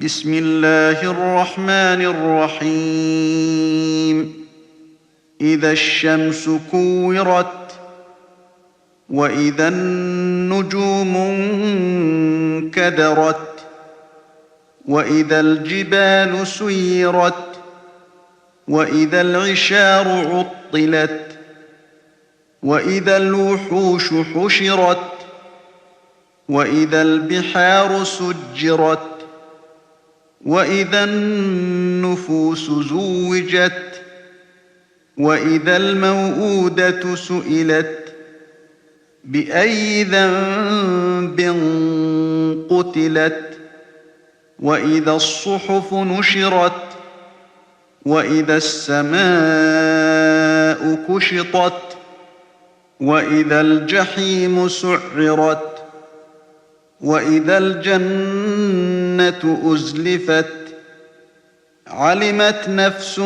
بسم الله الرحمن الرحيم إذا الشمس كورت وإذا النجوم انكدرت وإذا الجبال سيرت وإذا العشار عطلت وإذا الوحوش حشرت وإذا البحار سجرت وإذا النفوس زوجت وإذا الموءودة سئلت بأي ذنب قتلت وإذا الصحف نشرت وإذا السماء كشطت وإذا الجحيم سعرت وإذا الجنة أزلفت علمت نفس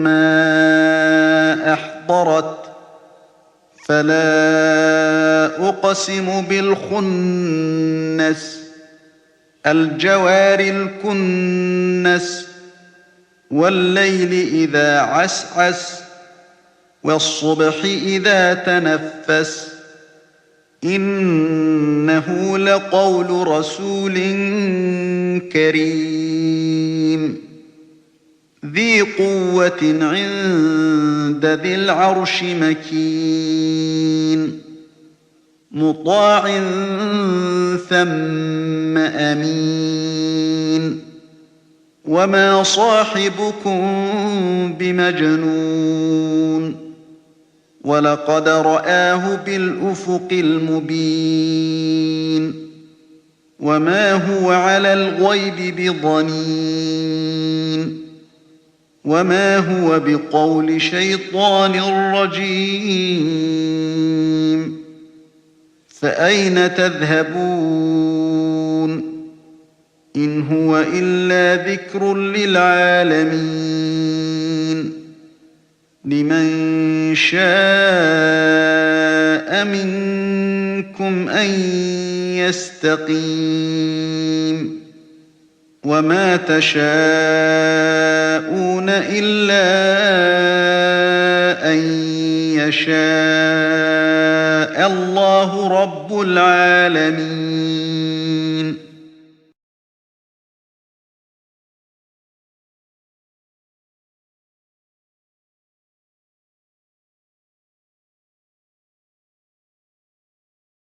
ما أحضرت فلا أقسم بالخنس الجوار الكنس والليل إذا عسعس والصبح إذا تنفس إنه لقول رسول كريم ذي قوة عند ذي العرش مكين مطاع ثم أمين وما صاحبكم بمجنون ولقد رآه بالأفق المبين وما هو على الغيب بضنين وما هو بقول شيطان رجيم فأين تذهبون إن هو إلا ذكر للعالمين لمن شاء منكم أن يستقيم وما تشاءون إلا أن يشاء الله رب العالمين.